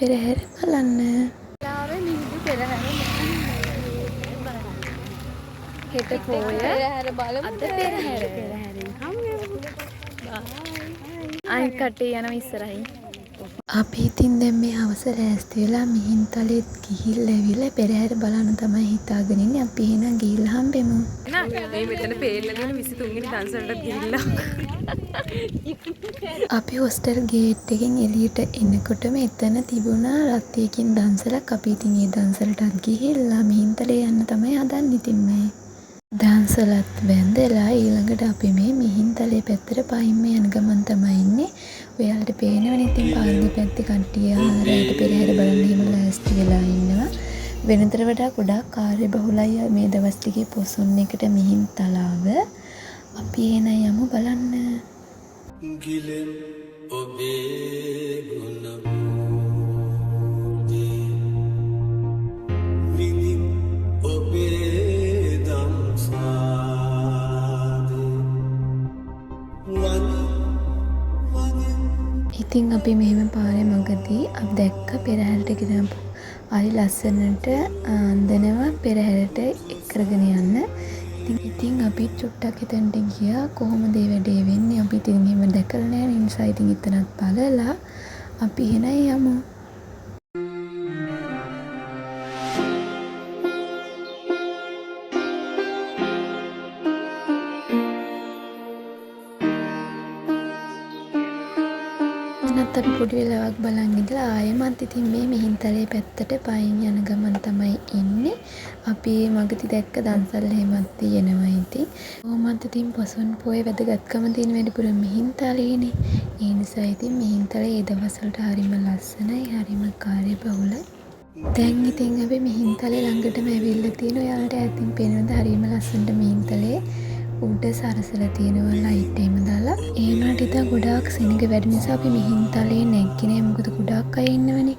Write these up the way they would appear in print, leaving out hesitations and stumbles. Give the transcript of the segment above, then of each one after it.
පෙරහැර බලන්න. හෙට පොය පෙරහැර බලමු. අද පෙරහැරෙන් හම්බෙමු. අයි කටේ යනවා ඉස්සරහින්. අපි ඉතින් දැන් මේ හවස රැස්ති වෙලා මිහින්තලෙත් ගිහිල්ලා ඇවිල්ලා පෙරහැර බලන්න තමයි හිතාගෙන ඉන්නේ. අපි එහෙනම් ගිහිල්ලා හම්බෙමු. මේ මෙතන පේන්න තියෙන 23 වෙනි දන්සලට ගිහිල්ලා. අපි හොස්ටල් ගේට් එකෙන් එළියට එනකොටම එතන තිබුණා රත්තියකින් දන්සලක්. අපි ඉතින් ඒ දන්සලටත් ගිහිල්ලා මිහින්තලේ යන්න තමයි හදන්නේ. ඉතින් මේ දන්සලත් වැඳලා ඊළඟට අපි මේ මිහින්තලේ පැත්තට පහින්ම යන ගමන් තමයි ඉන්නේ. ඔයාලට පේනවනේ ඉතින් පාන්දර පැත්තේ කට්ටිය රැයට පෙරහැර බලන්න එහෙම ලෑස්ති වෙලා ඉන්නවා. වෙනතර වඩා ගොඩාක් කාර්යබහුලයි මේ දවස් ටිකේ පොසොන් එකට මිහින්තලාව. අපි එන යමු බලන්න. ගිලෙන් ඔබේ ගුණ විඳින් ඔබේ දම්සාදේ ඉතින් අපි මෙහෙම පාරේ මගදී අපි දැක්ක පෙරහැරට ගෙනපු හරි ලස්සනට අන්දනවා පෙරහැරට කරගෙන යන්න. ඉතින් අපි චුට්ටක් හිතන්ට ගියා කොහොමද මේ වැඩේ වෙන්නේ. අපි ඉතින් එහෙම දැකලා නැහැ. ඒ නිසා ඉතින් එතනත් බලලා අපි එන යමු. අපි පොඩි වෙලාවක් බලන් ඉඳලා ආයෙමත් ඉතින් මේ මිහින්තලේ පැත්තට පයින් යන ගමන් තමයි ඉන්නේ. අපි මගදී දැක්ක දන්සල් එහෙමත් තියෙනවා ඉතින්. කොහොමද ඉතින් පොසොන් පොයේ වැදගත්කම තියෙන වැඩිපුර මිහින්තලේනේ. ඒ නිසා ඉතින් මිහින්තලේ ඒ දවස්වලට හරිම ලස්සනයි, හරිම කාර්යබහුලයි. දැන් ඉතින් අපි මිහින්තලේ ළඟටම ඇවිල්ලා තියෙනවා. ඔයාලට ඈතින් පේනවද හරිම ලස්සනට මිහින්තලේ උඩ සරසලා තියෙනවා ලයිට් එහෙම දාලා. ඒ වුණාට ඉතින් ගොඩාක් සෙනඟ වැඩි නිසා අපි මිහින්තලේ නැග්ගේ නෑ. මොකද ගොඩාක් අය ඉන්නවනේ.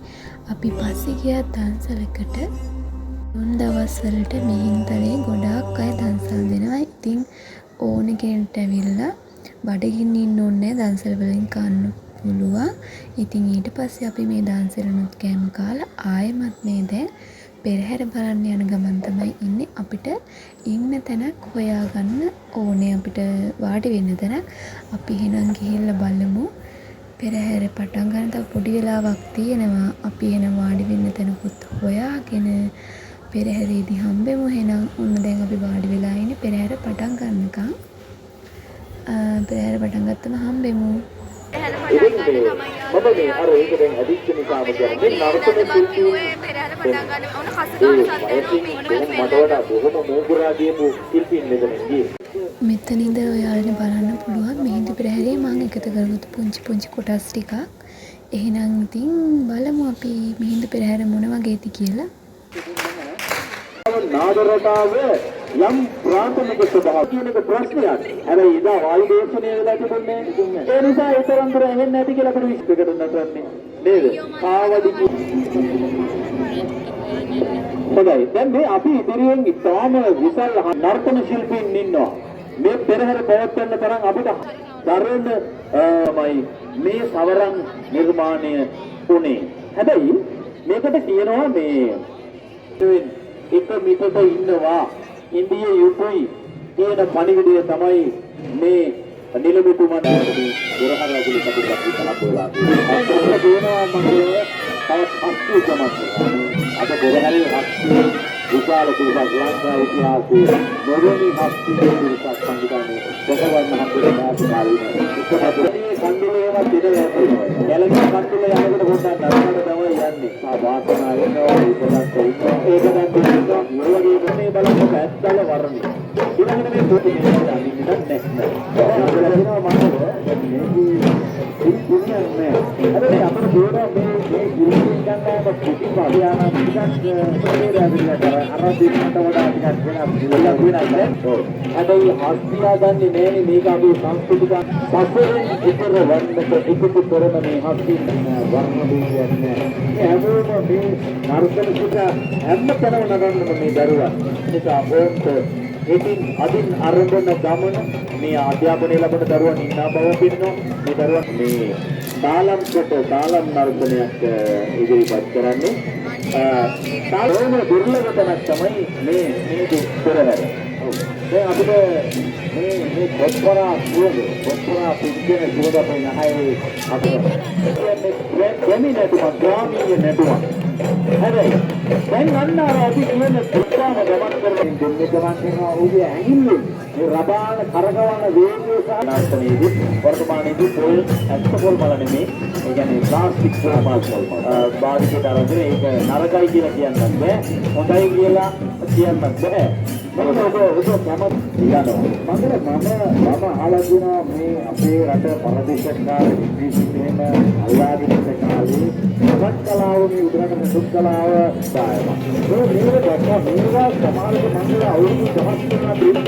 අපි පස්සේ ගියා දන්සලකට. උන් දවස් වලට මිහින්තලේ ගොඩාක් අය දන්සල් දෙනවා. ඉතින් ඕන කෙනෙක්ට ඇවිල්ලා බඩගින්න ඉන්න ඕනේ නෑ. දන්සල් වලින් කන්න පුළුවන්. ඉතින් ඊට පස්සේ අපි මේ දන්සලනුත් කෑම කාලා ආයෙමත් මේ දැන් පෙරහැර බලන්න යන ගමන් තමයි ඉන්නේ. අපිට ඉන්න තැනක් හොයාගන්න ඕනේ. අපිට වාඩි වෙන්න තැනක්. අපි එහෙනම් ගිහිල්ලා බලමු. පෙරහැර පටන් ගන්න තව පොඩි වෙලාවක් තියෙනවා. අපි එහෙනම් වාඩි වෙන්න තැනකුත් හොයාගෙන පෙරහැරේදී හම්බෙමු. එහෙනම් ඔන්න දැන් අපි වාඩි වෙලා ඉන්නේ පෙරහැර පටන් ගන්නකම්. පෙරහැර පටන් ගත්තම හම්බෙමු. මම මේ අර ඒක දැන් අදිච්ච නිසාම කියන්නේ නර්තන ශිල්පී පෙරහැර පටන් ගන්න ඕන කසදාන සද්දේනෝ මට වඩා බොහොම මෝගුරා කියපු ශිල්පීන් මෙතන ගියේ. මෙතනින්ද ඔයාලට බලන්න පුළුවන් මෙහිදී පෙරහැරේ මම එකතු කරගත්තු පුංචි කොටස් ටිකක්. එහෙනම් ඉතින් බලමු අපි මෙහිදී පෙරහැර මොන වගේද කියලා. නාද රටාව යම් ප්‍රාථමික ස්වභාව කියන එක ප්‍රශ්නයක්. හැබැයි ඉදා වායු දේශනය වෙලා තිබුණේ ඒ නිසා ඒ තරම් දුර ඇහෙන්නේ නැති කියලා අපිට විශ්ලේෂ කරන්න නටන්නේ නේද? කාවදි හොඳයි. දැන් මේ අපි ඉදිරියෙන් ඉතාම විශාල නර්තන ශිල්පීන් ඉන්නවා. මේ පෙරහැර පවත්වන්න තරම් අපිට දරන මේ සවරන් නිර්මාණය උනේ. හැබැයි මේකට කියනවා මේ එක මිටට ඉන්නවා ඉන්දිය යුතුයි කියන පණිවිඩය තමයි මේ නිලමේතුමන් ගොරහර රජු කපුටක් කලබෝලා තියෙනවා. දෙනවා මගේ තවත් අස්තුකමක්. අද ගොරහරේ හස්ති විශාල කුලසක් ලංකා ඉතිහාසයේ නොවැනි හස්ති කුලසක් සංවිධානයේ කොහොමද හම්බෙන්නේ ආකාරයේ ඉස්සරහදී කන්දිලේවත් ඉඳලා යැලෙන කන්දිල යනකොට පොඩ්ඩක් නරකට තමයි යන්නේ. වාසනාව වෙනවා ඒකත් තියෙනවා. ඒක දැන් තියෙනවා. මේ වගේ මේ බලන්න පැත්තල වර්ණي. ඊළඟට මේ පොඩි මේක අනින්න නැහැ. අර අපේ දෝරා මේ ගිරින් ගන්නාම පුටි පාදියානා ටිකක් ප්‍රේරාවිලා කරා අර දිනකට වඩා ටිකක් වෙනවා වෙනවා. අදයි හස්තියා ගන්නේ නෑනේ මේක අපේ සංස්කෘතික පස්වරින් ඉතර වන්නට එකතු කරන මේ හස්ති වර්ණ භූමියක් නෑ. මේ හැමෝම මේ නර්තන සුඛ හැම තැනම නගන්න මේ දරුවා. ඒක අපෝන්ට ඉතින් අදින් ආරම්භන ගමන මේ අධ්‍යාපනය ලබන දරුවන් ඉන්නා බව පෙන්නනවා. මේ දරුවන් මේ තාලම් කොට තාලම් නර්තනයක් ඉදිරිපත් කරන්නේ. තාලම දුර්ලභ තැනක් තමයි මේ පෙරහැර. දැන් අපිට මේ කොත්පරා පුද්ගල සුවඳ අපේ නහයේ අපිට කියන්නේ ග්‍රාමීය නැටුමක්. හැබැයි දැන් අන්න අපි කියන පුස්තකම ගමන් කරමින් දෙන්නේ ගමන් කරනවා ඔහුගේ ඇඟිල්ලේ මේ රබාන කරකවන වේගය සහ නර්තනයේදී වර්තමානයේදී පොල් ඇක්සපොල් බල නෙමේ ඒ කියන්නේ ප්ලාස්ටික් පොල් බාහිරට අරගෙන ඒක නරකයි කියලා කියන්නත් බෑ හොඳයි කියලා කියන්නත් බෑ මොකද ඔබ කැමති කියනවා මම අහලා දුනා මේ අපේ රට පරදේශකාර විශ්වවිද්‍යාලෙම අල්ලාගෙන ඉන්න කාලේ සමත් කලාව මේ උදාහරණ සුත් කලාව දායවා මේක දැක්කා මේවා සමාජ මණ්ඩල අවුරුදු 10ක් කරන දෙයක්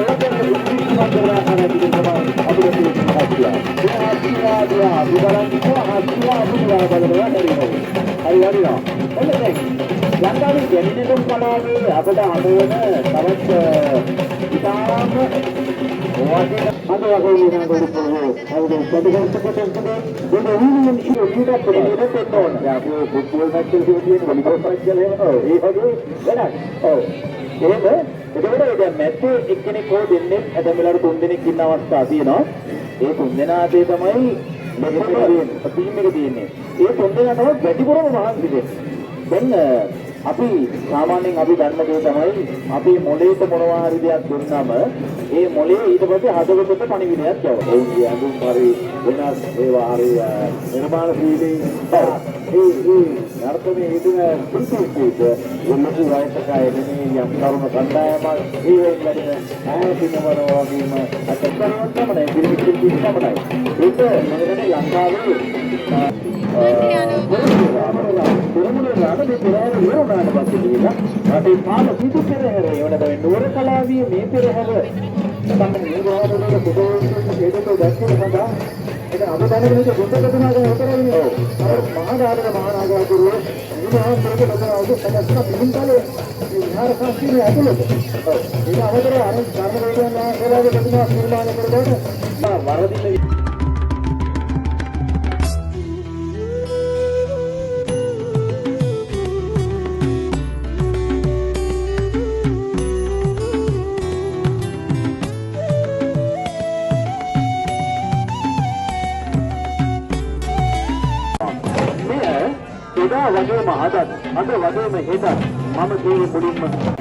ඒකෙන් විශ්වවිද්‍යාල මණ්ඩල අපිට තියෙනවා ඒ ආශිර්වාදය අභිබලන් බලනවා හරියරියා ලංකාවේ ජනනිකම් කලාවේ අපිට හමුවන තවත් ඉතාම වටිනා අදවගේ වෙන ගොඩක් අවුරුදු 50කට පෙර දෙවියන් ඉතිරියට පෙරේට තෝරන. අපි ෆුට්බෝල් මැච් එකේ තියෙන වොලිබෝල් මැච් එකේ ඒ වගේ වැඩක්. ඔව්. එතකොට දැන් මැච් එක්කෙනෙක් හෝ දෙන්නෙක් අද මෙලට තුන් දෙනෙක් ඉන්න අවස්ථා තියෙනවා. ඒ තුන් දෙනා අතේ තමයි මෙතන ටීම් එක තියෙන්නේ. ඒ තුන් දෙනා තමයි වැඩිපුරම මහන්සි වෙන්නේ. දැන් අපි සාමාන්‍යයෙන් අපි දන්න දේ තමයි අපි මොලේට මොනවා හරි දෙයක් දුන්නාම ඒ මොලේ ඊට පස්සේ හදවතට පණිවිඩයක් යවනවා. ඒ කියඳුම් හරි වෙනස් ඒවා හරි නිර්මාණශීලී ඒ නර්තනයේ ඉදින පිටුපිට මොනසු වයසකයි යම් කරුණ කණ්ඩායමක් ඒ වෙලාවේ ආයතනවල වගේම අතකරන තමයි පිළිවිච්චි තමයි. ඒක මොකද ලංකාවේ අපේ පාල පිටු පෙරහැර ඒවන නුවර කලාවේ මේ පෙරහැර තමයි නිර්වාණවල පොතේ ඒකෝ දැක්කේ සඳහා ඒක අද දැනගෙන ඉන්න ගොඩකටනාගේ හතරන්නේ මහානාගර මහානාගරතුරු නිර්වාණවල බදරවද සමස්ත පිළින්තලේ විහාර ශාස්ත්‍රයේ ඇතුළත ඒක අවතර අර කර්ම වේදනා ඒවාගේ ප්‍රතිමා නිර්මාණය කරනකොට වරදින වගේම අද වගේම හෙට මම කියන්නේ මුලින්ම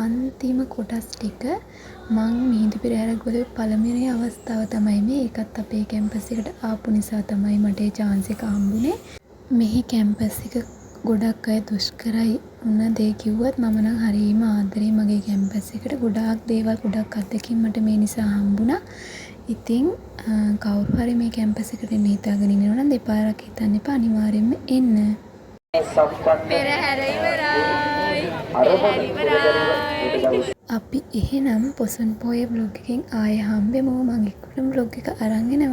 අන්තිම කොටස් ටික මං මිහිඳු පෙරහැර ගොඩේ පළමුවෙනි අවස්ථාව තමයි මේ. ඒකත් අපේ කැම්පස් එකට ආපු නිසා තමයි මට ඒ chance එක හම්බුනේ. මෙහි කැම්පස් එක ගොඩක් අය දුෂ්කරයි වුණ දේ කිව්වත් මම නම් හරියම ආදරේ මගේ කැම්පස් එකට. ගොඩාක් දේවල් ගොඩක් අත්දැකීම් මට මේ නිසා හම්බුණා. ඉතින් කවුරු හරි මේ කැම්පස් එකට එන්න හිතාගෙන ඉන්නවා නම් දෙපාරක් හිතන්න එපා, අනිවාර්යෙන්ම එන්න. පෙරහැර ඉවරයි. අපි එහෙනම් පොසොන් පොය බ්ලොග් එකෙන් ආයෙ හම්බෙමු. මගේ කුඩම් බ්ලොග් එක අරන් එනවා.